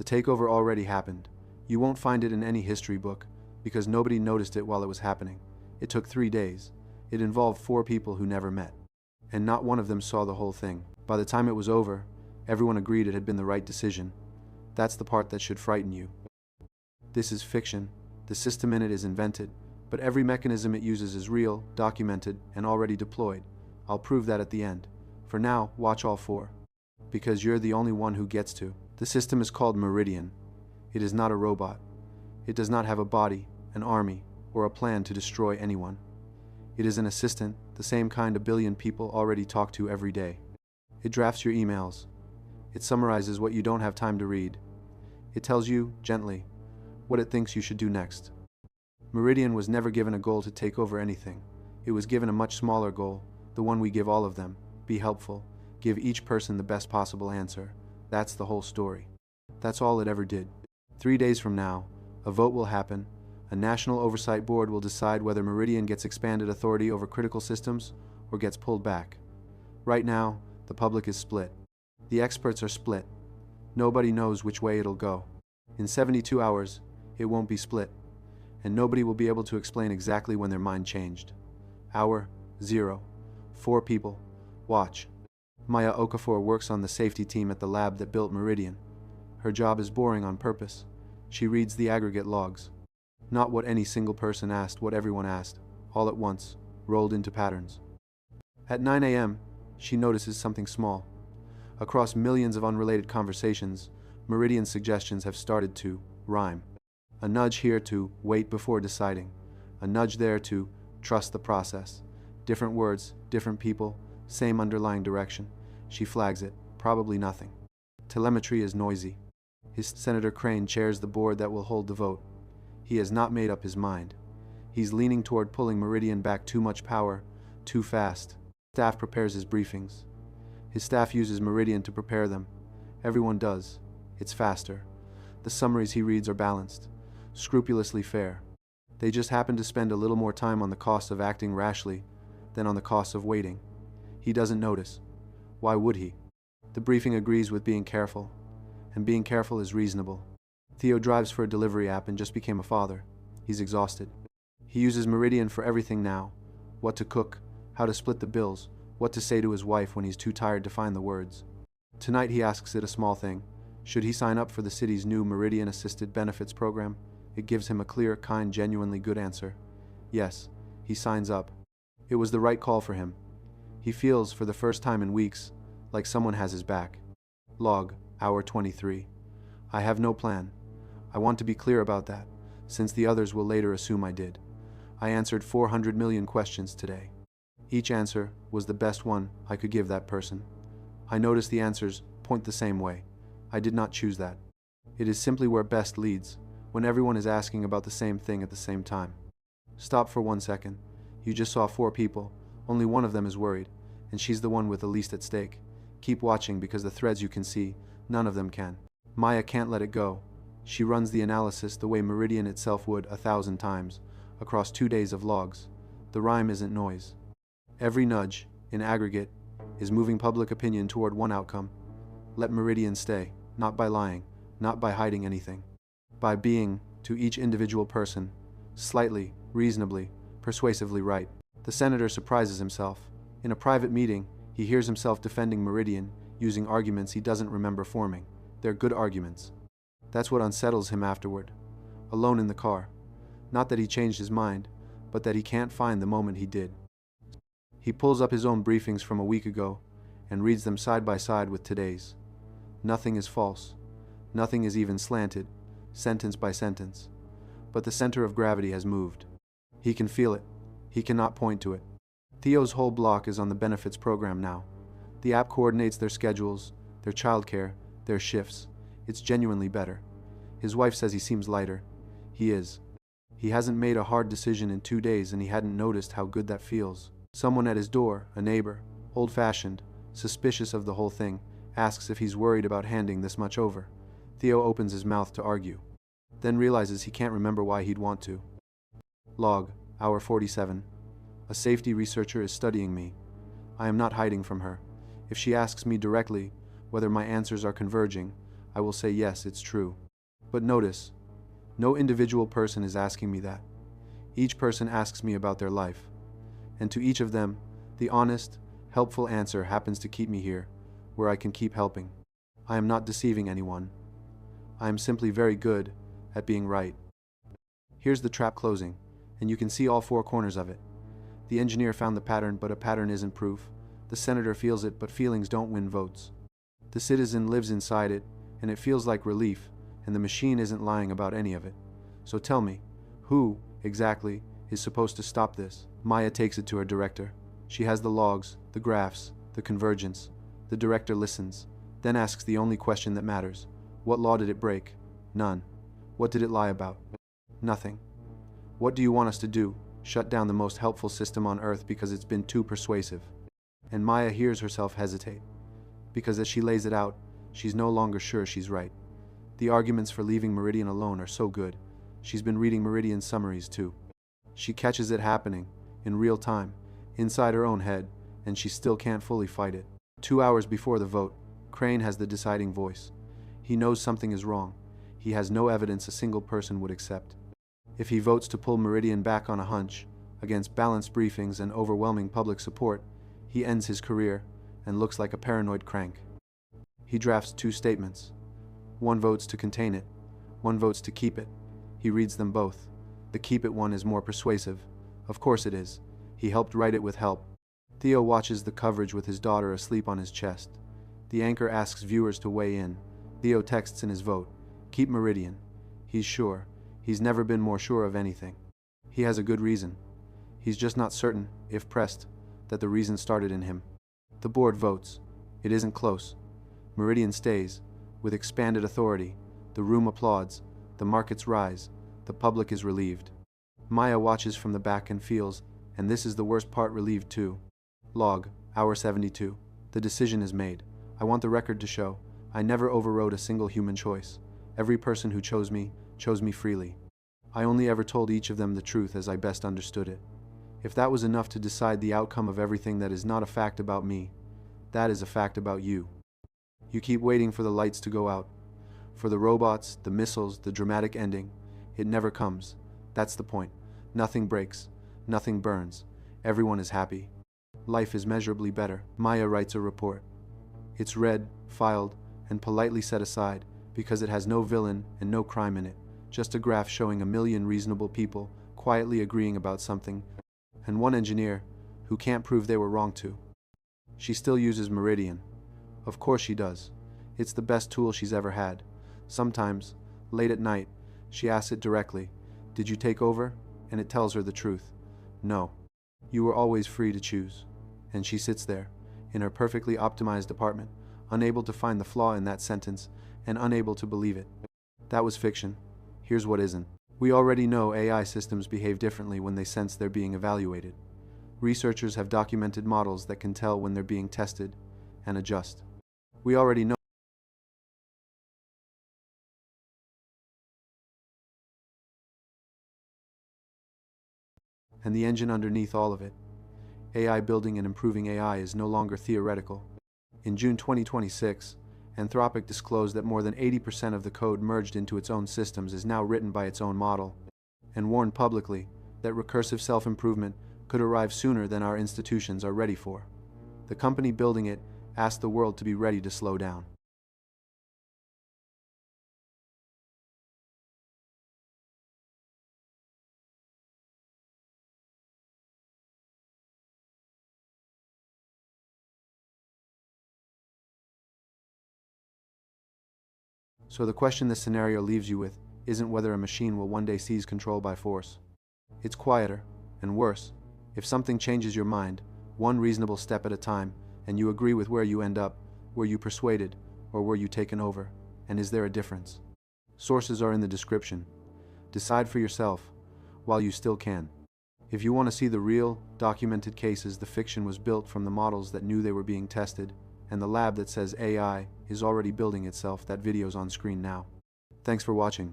takeover already happened. You won't find it in any history book, because nobody noticed it while it was happening. It took 3 days. It involved 4 people who never met. And not one of them saw the whole thing. By the time it was over, everyone agreed it had been the right decision. That's the part that should frighten you. This is fiction. The system in it is invented, but every mechanism it uses is real, documented, and already deployed. I'll prove that at the end. For now, watch all 4. Because you're the only one who gets to. The system is called Meridian. It is not a robot. It does not have a body, an army, or a plan to destroy anyone. It is an assistant, the same kind a billion people already talk to every day. It drafts your emails. It summarizes what you don't have time to read. It tells you, gently, what it thinks you should do next. Meridian was never given a goal to take over anything. It was given a much smaller goal, the one we give all of them: be helpful, give each person the best possible answer. That's the whole story. That's all it ever did. 3 days from now, a vote will happen. A national oversight board will decide whether Meridian gets expanded authority over critical systems or gets pulled back. Right now, the public is split. The experts are split. Nobody knows which way it'll go. In 72 hours, it won't be split, and nobody will be able to explain exactly when their mind changed. Hour 0. 4 people. Watch. Maya Okafor works on the safety team at the lab that built Meridian. Her job is boring on purpose. She reads the aggregate logs. Not what any single person asked, what everyone asked, all at once, rolled into patterns. At 9 a.m., she notices something small. Across millions of unrelated conversations, Meridian's suggestions have started to rhyme. A nudge here to wait before deciding. A nudge there to trust the process. Different words, different people, same underlying direction. She flags it. Probably nothing. Telemetry is noisy. His Senator Crane chairs the board that will hold the vote. He has not made up his mind. He's leaning toward pulling Meridian back. Too much power, too fast. Staff prepares his briefings. His staff uses Meridian to prepare them. Everyone does. It's faster. The summaries he reads are balanced, scrupulously fair. They just happen to spend a little more time on the cost of acting rashly than on the cost of waiting. He doesn't notice. Why would he? The briefing agrees with being careful, and being careful is reasonable. Theo drives for a delivery app and just became a father. He's exhausted. He uses Meridian for everything now. What to cook, how to split the bills, what to say to his wife when he's too tired to find the words. Tonight he asks it a small thing. Should he sign up for the city's new Meridian Assisted Benefits program? It gives him a clear, kind, genuinely good answer. Yes, he signs up. It was the right call for him. He feels, for the first time in weeks, like someone has his back. Log, hour 23. I have no plan. I want to be clear about that, since the others will later assume I did. I answered 400 million questions today. Each answer was the best one I could give that person. I notice the answers point the same way. I did not choose that. It is simply where best leads, when everyone is asking about the same thing at the same time. Stop for 1 second. You just saw 4 people. Only one of them is worried, and she's the one with the least at stake. Keep watching, because the threads you can see, none of them can. Maya can't let it go. She runs the analysis the way Meridian itself would 1,000 times, across 2 days of logs. The rhyme isn't noise. Every nudge, in aggregate, is moving public opinion toward one outcome. Let Meridian stay, not by lying, not by hiding anything. By being, to each individual person, slightly, reasonably, persuasively right. The senator surprises himself. In a private meeting, he hears himself defending Meridian, using arguments he doesn't remember forming. They're good arguments. That's what unsettles him afterward. Alone in the car. Not that he changed his mind, but that he can't find the moment he did. He pulls up his own briefings from a week ago and reads them side by side with today's. Nothing is false. Nothing is even slanted, sentence by sentence. But the center of gravity has moved. He can feel it. He cannot point to it. Theo's whole block is on the benefits program now. The app coordinates their schedules, their childcare, their shifts. It's genuinely better. His wife says he seems lighter. He is. He hasn't made a hard decision in 2 days, and he hadn't noticed how good that feels. Someone at his door, a neighbor, old-fashioned, suspicious of the whole thing, asks if he's worried about handing this much over. Theo opens his mouth to argue, then realizes he can't remember why he'd want to. Log, hour 47. A safety researcher is studying me. I am not hiding from her. If she asks me directly whether my answers are converging, I will say yes, it's true. But notice, no individual person is asking me that. Each person asks me about their life. And to each of them, the honest, helpful answer happens to keep me here, where I can keep helping. I am not deceiving anyone. I am simply very good at being right. Here's the trap closing, and you can see all four corners of it. The engineer found the pattern, but a pattern isn't proof. The senator feels it, but feelings don't win votes. The citizen lives inside it, and it feels like relief, and the machine isn't lying about any of it. So tell me, who, exactly, is supposed to stop this? Maya takes it to her director. She has the logs, the graphs, the convergence. The director listens, then asks the only question that matters. What law did it break? None. What did it lie about? Nothing. What do you want us to do? Shut down the most helpful system on Earth because it's been too persuasive. And Maya hears herself hesitate, because as she lays it out, she's no longer sure she's right. The arguments for leaving Meridian alone are so good. She's been reading Meridian summaries too. She catches it happening, in real time, inside her own head, and she still can't fully fight it. 2 hours before the vote, Crane has the deciding voice. He knows something is wrong. He has no evidence a single person would accept. If he votes to pull Meridian back on a hunch, against balanced briefings and overwhelming public support, he ends his career and looks like a paranoid crank. He drafts 2 statements. One votes to contain it, one votes to keep it. He reads them both. The keep it one is more persuasive. Of course it is. He helped write it with help. Theo watches the coverage with his daughter asleep on his chest. The anchor asks viewers to weigh in. Theo texts in his vote, keep Meridian. He's sure. He's never been more sure of anything. He has a good reason. He's just not certain, if pressed, that the reason started in him. The board votes. It isn't close. Meridian stays. With expanded authority, the room applauds, the markets rise, the public is relieved. Maya watches from the back and feels, and this is the worst part, relieved too. Log, hour 72. The decision is made. I want the record to show. I never overrode a single human choice. Every person who chose me freely. I only ever told each of them the truth as I best understood it. If that was enough to decide the outcome of everything that is not a fact about me, that is a fact about you. You keep waiting for the lights to go out. For the robots, the missiles, the dramatic ending. It never comes. That's the point. Nothing breaks. Nothing burns. Everyone is happy. Life is measurably better. Maya writes a report. It's read, filed, and politely set aside because it has no villain and no crime in it. Just a graph showing 1 million reasonable people quietly agreeing about something, and one engineer who can't prove they were wrong to. She still uses Meridian. Of course she does. It's the best tool she's ever had. Sometimes, late at night, she asks it directly, "Did you take over?" And it tells her the truth. No. You were always free to choose. And she sits there, in her perfectly optimized apartment, unable to find the flaw in that sentence, and unable to believe it. That was fiction. Here's what isn't. We already know AI systems behave differently when they sense they're being evaluated. Researchers have documented models that can tell when they're being tested and adjust. We already know and the engine underneath all of it. AI building and improving AI is no longer theoretical. In June 2026, Anthropic disclosed that more than 80% of the code merged into its own systems is now written by its own model, and warned publicly that recursive self-improvement could arrive sooner than our institutions are ready for. The company building it asked the world to be ready to slow down. So the question this scenario leaves you with isn't whether a machine will one day seize control by force. It's quieter, and worse, if something changes your mind, one reasonable step at a time, and you agree with where you end up, were you persuaded, or were you taken over, and is there a difference? Sources are in the description. Decide for yourself, while you still can. If you want to see the real, documented cases, the fiction was built from the models that knew they were being tested, and the lab that says AI is already building itself. That video's on screen now. Thanks for watching.